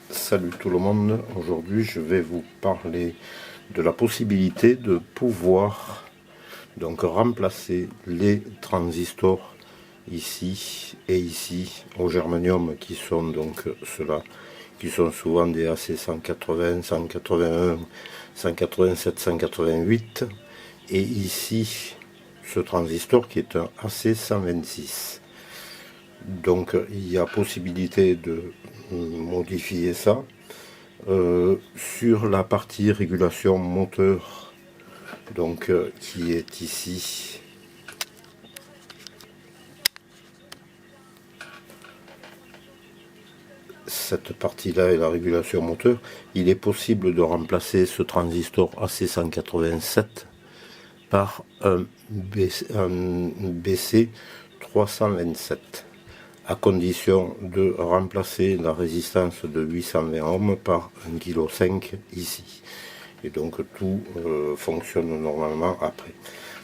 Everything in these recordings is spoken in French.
Salut tout le monde, aujourd'hui je vais vous parler de la possibilité de pouvoir donc remplacer les transistors ici et ici au germanium qui sont donc ceux-là, qui sont souvent des AC180, 181, 187, 188 et ici ce transistor qui est un AC126. Donc il y a possibilité de modifier ça sur la partie régulation moteur, donc qui est ici. Cette partie-là est la régulation moteur. Il est possible de remplacer ce transistor AC187 par un BC 327. À condition de remplacer la résistance de 820 ohms par 1,5 kg ici. Et donc tout fonctionne normalement après.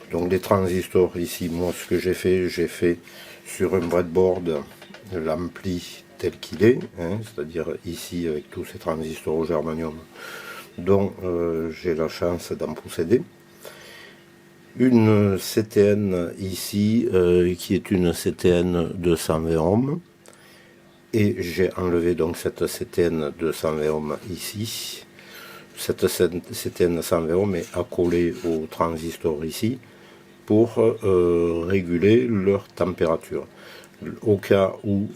Donc les transistors ici, moi ce que j'ai fait sur un breadboard l'ampli tel qu'il est, hein, c'est-à-dire ici avec tous ces transistors au germanium dont j'ai la chance d'en posséder. Une CTN ici qui est une CTN de 120 ohms et j'ai enlevé donc cette CTN de 120 ohms ici. Cette CTN de 120 ohms est accolée au transistor ici pour réguler leur température. Au cas où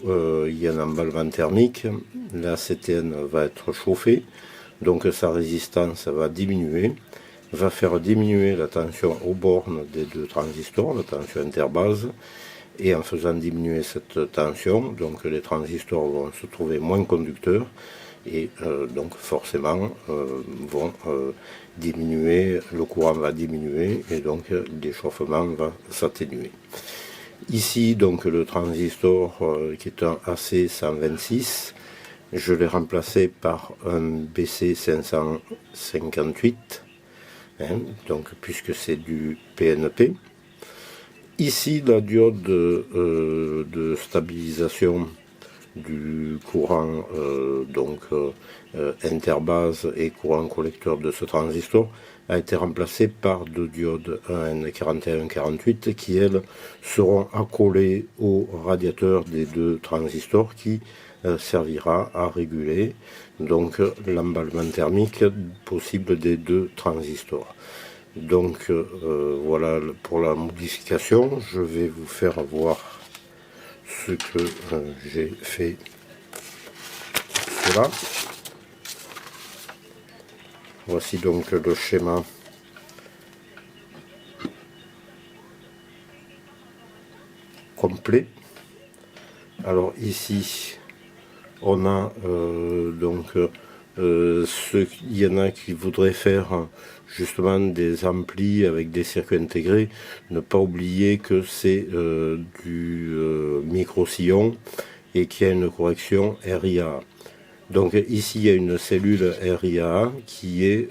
il y a un emballement thermique, la CTN va être chauffée, donc sa résistance va diminuer, va faire diminuer la tension aux bornes des deux transistors, la tension interbase, et en faisant diminuer cette tension, donc les transistors vont se trouver moins conducteurs, et donc forcément vont diminuer, le courant va diminuer, et donc l'échauffement va s'atténuer. Ici, donc le transistor qui est un AC126, je l'ai remplacé par un BC558, hein, donc puisque c'est du PNP. Ici, la diode de stabilisation du courant interbase et courant collecteur de ce transistor a été remplacé par deux diodes 1N41-48 qui, elles, seront accolées au radiateur des deux transistors qui servira à réguler donc l'emballement thermique possible des deux transistors. Donc voilà pour la modification. Je vais vous faire voir ce que j'ai fait. Cela. Voici donc le schéma complet. Alors ici, on a il y en a qui voudraient faire justement des amplis avec des circuits intégrés. Ne pas oublier que c'est du micro-sillon et qu'il y a une correction RIA. Donc ici il y a une cellule RIA qui est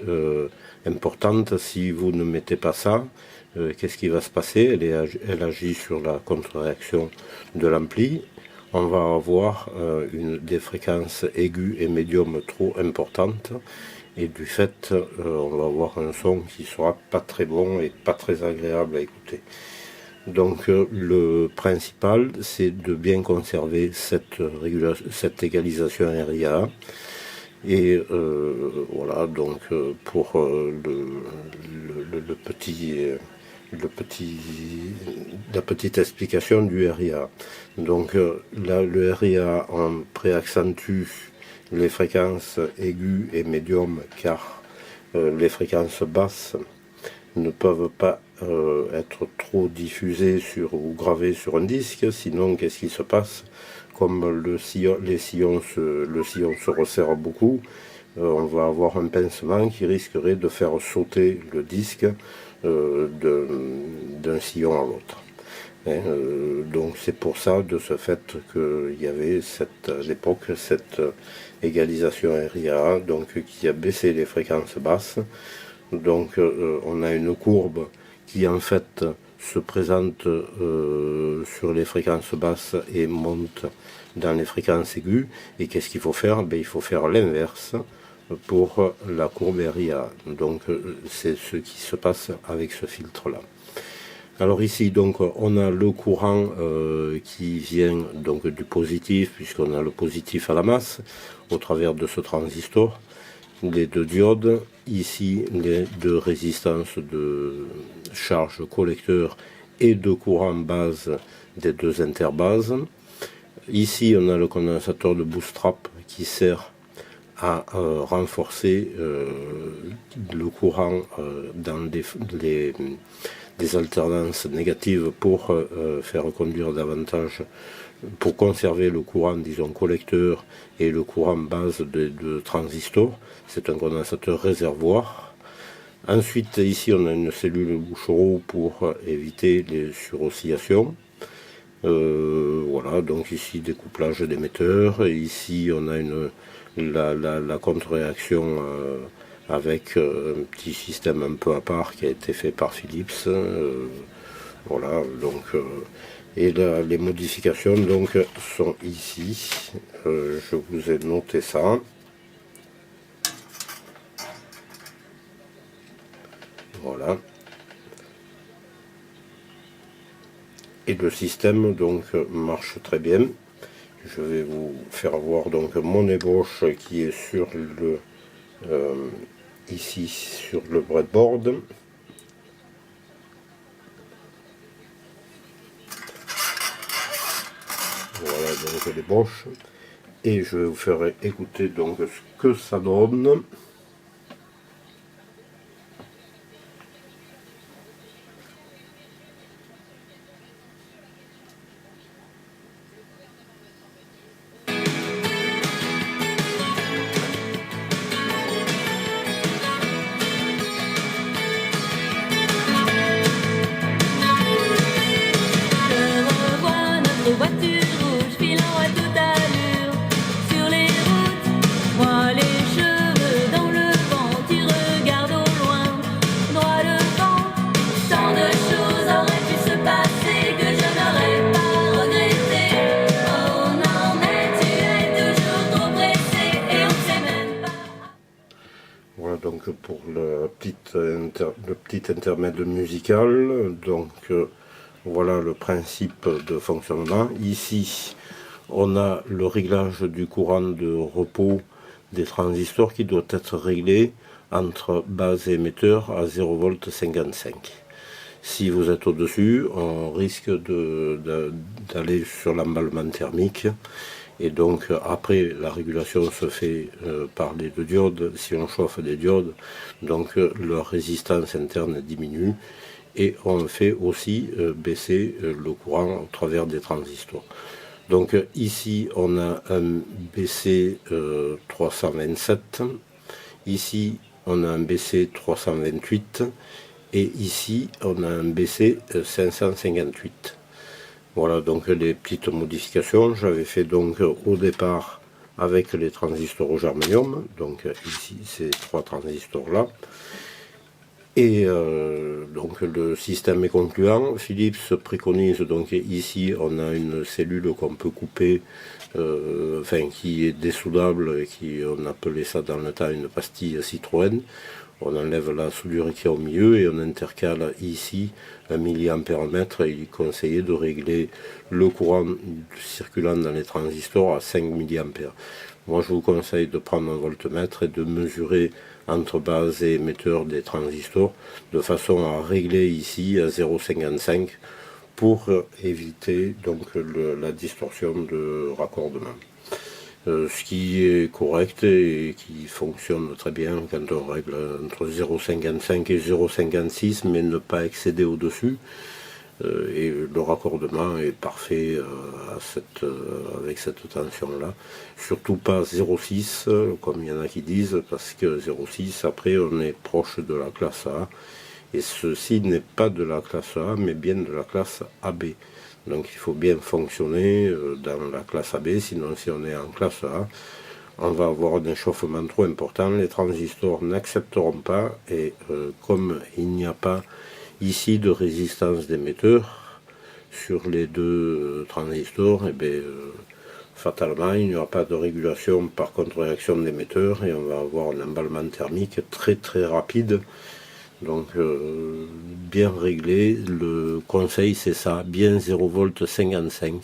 importante. Si vous ne mettez pas ça, qu'est-ce qui va se passer? Elle agit sur la contre-réaction de l'ampli. On va avoir des fréquences aiguës et médium trop importantes et du fait on va avoir un son qui sera pas très bon et pas très agréable à écouter. Donc le principal, c'est de bien conserver cette égalisation RIA. Et voilà, donc pour la petite explication du RIA. Donc là, le RIA en préaccentue les fréquences aiguës et médium, car les fréquences basses ne peuvent pas être trop diffusées ou gravées sur un disque, sinon qu'est-ce qui se passe? Comme le sillon se resserre beaucoup, on va avoir un pincement qui risquerait de faire sauter le disque d'un sillon à l'autre. Donc c'est pour ça, de ce fait, qu'il y avait à l'époque cette égalisation RIA, donc qui a baissé les fréquences basses. Donc on a une courbe qui en fait se présente sur les fréquences basses et monte dans les fréquences aiguës. Et qu'est-ce qu'il faut faire? Il faut faire l'inverse pour la courbe RIA. Donc c'est ce qui se passe avec ce filtre-là. Alors ici, donc, on a le courant qui vient donc du positif, puisqu'on a le positif à la masse, au travers de ce transistor, les deux diodes, ici les deux résistances de charge collecteur et de courant base des deux interbases. Ici, on a le condensateur de bootstrap qui sert à renforcer le courant dans des alternances négatives pour faire conduire davantage, pour conserver le courant, disons, collecteur et le courant base de transistor. C'est un condensateur réservoir. Ensuite, ici, on a une cellule Bouchereau pour éviter les suroscillations. Voilà, donc ici, découplage d'émetteurs. Ici, on a la contre-réaction avec un petit système un peu à part qui a été fait par Philips. Voilà, donc, et les modifications donc sont ici. Je vous ai noté ça. Voilà. Et le système donc marche très bien. Je vais vous faire voir donc mon ébauche qui est sur le ici sur le breadboard. Voilà donc l'ébauche. Et je vais vous faire écouter donc ce que ça donne. Donc pour le petit intermède musical, donc voilà le principe de fonctionnement. Ici, on a le réglage du courant de repos des transistors qui doit être réglé entre base et émetteur à 0,55 V. Si vous êtes au-dessus, on risque d'aller sur l'emballement thermique. Et donc après la régulation se fait par les deux diodes. Si on chauffe des diodes, donc leur résistance interne diminue et on fait aussi baisser le courant au travers des transistors. Donc ici on a un BC 327, ici on a un BC 328 et ici on a un BC 558. Voilà donc les petites modifications. J'avais fait donc au départ avec les transistors au germanium, donc ici ces trois transistors là. Et donc le système est concluant. Philips préconise donc ici on a une cellule qu'on peut couper, enfin qui est dessoudable, qui on appelait ça dans le temps une pastille Citroën. On enlève la soudure qui est au milieu et on intercale ici un milliampère-mètre. Il est conseillé de régler le courant circulant dans les transistors à 5 milliampères. Moi je vous conseille de prendre un voltmètre et de mesurer entre base et émetteur des transistors de façon à régler ici à 0,55 pour éviter donc la distorsion de raccordement. Ce qui est correct et qui fonctionne très bien quand on règle entre 0,55 et 0,56 mais ne pas excéder au-dessus. Et le raccordement est parfait avec cette tension-là. Surtout pas 0,6 comme il y en a qui disent, parce que 0,6 après on est proche de la classe A. Et ceci n'est pas de la classe A mais bien de la classe AB. Donc il faut bien fonctionner dans la classe AB, sinon si on est en classe A, on va avoir un échauffement trop important, les transistors n'accepteront pas et comme il n'y a pas ici de résistance d'émetteur sur les deux transistors, et bien fatalement il n'y aura pas de régulation par contre-réaction d'émetteur et on va avoir un emballement thermique très très rapide. Donc bien réglé, le conseil c'est ça, bien 0,55 V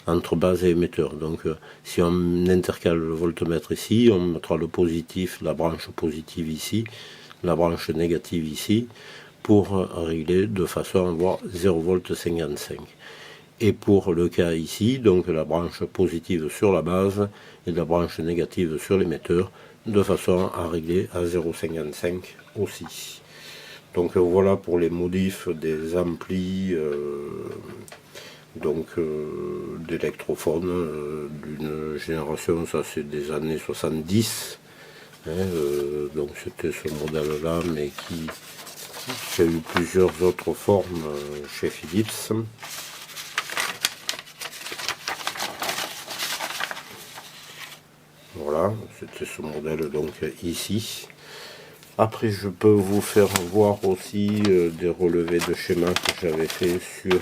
entre base et émetteur. Donc si on intercale le voltmètre ici, on mettra le positif, la branche positive ici, la branche négative ici, pour régler de façon à avoir 0,55 V. Et pour le cas ici, donc la branche positive sur la base et la branche négative sur l'émetteur, de façon à régler à 0,55 aussi. Donc voilà pour les modifs des amplis d'électrophones d'une génération, ça c'est des années 70. Donc c'était ce modèle là, mais qui a eu plusieurs autres formes chez Philips. Voilà, c'était ce modèle donc ici. Après, je peux vous faire voir aussi des relevés de schéma que j'avais fait sur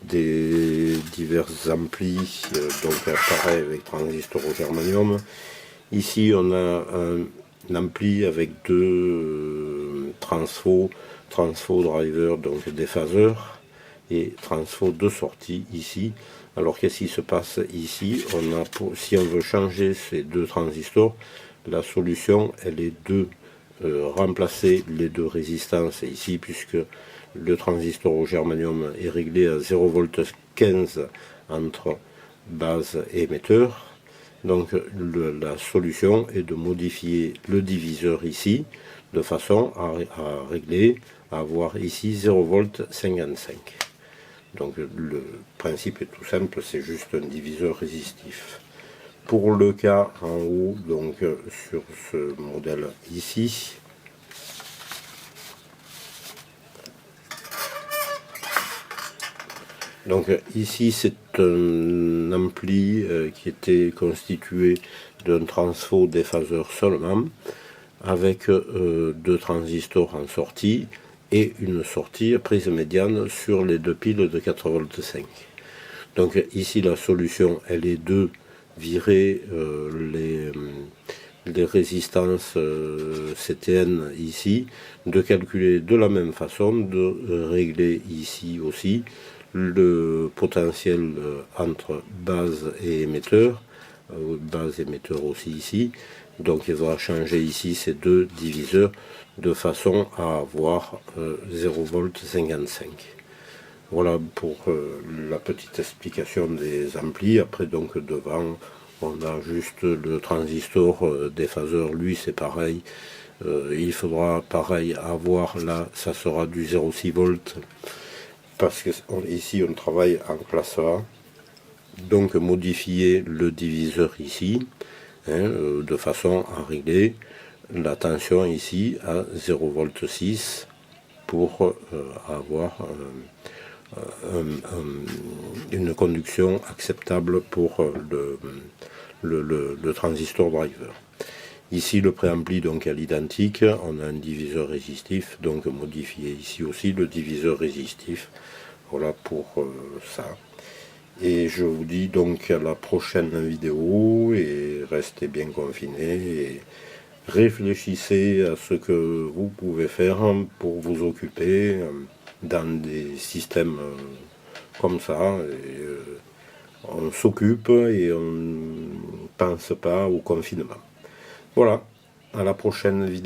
des divers amplis, donc pareil avec transistor au germanium. Ici, on a un ampli avec deux transfo driver, donc déphaseur, et transfo de sortie ici. Alors qu'est-ce qui se passe ici? Si on veut changer ces deux transistors, la solution elle est de remplacer les deux résistances ici, puisque le transistor au germanium est réglé à 0,15 V entre base et émetteur. Donc la solution est de modifier le diviseur ici de façon à régler, à avoir ici 0,55 V. Donc le principe est tout simple, c'est juste un diviseur résistif. Pour le cas en haut, donc sur ce modèle ici, donc ici c'est un ampli qui était constitué d'un transfo déphaseur seulement, avec deux transistors en sortie et une sortie prise médiane sur les deux piles de 4,5 V. Donc ici la solution elle est de virer les résistances CTN ici, de calculer de la même façon, de régler ici aussi le potentiel entre base et émetteur, base émetteur aussi ici. Donc il va changer ici ces deux diviseurs de façon à avoir 0,55 V. Voilà pour la petite explication des amplis. Après donc devant on a juste le transistor déphaseur, lui c'est pareil. Il faudra pareil avoir là, ça sera du 0,6 V parce que ici on travaille en classe A. Donc modifier le diviseur ici de façon à régler la tension ici à 0,6 V pour avoir une conduction acceptable pour le transistor driver. Ici le préampli donc à l'identique, on a un diviseur résistif, donc modifié ici aussi le diviseur résistif. Voilà pour ça. Et je vous dis donc à la prochaine vidéo, et restez bien confinés et réfléchissez à ce que vous pouvez faire pour vous occuper dans des systèmes comme ça. Et, on s'occupe et on ne pense pas au confinement. Voilà, à la prochaine vidéo.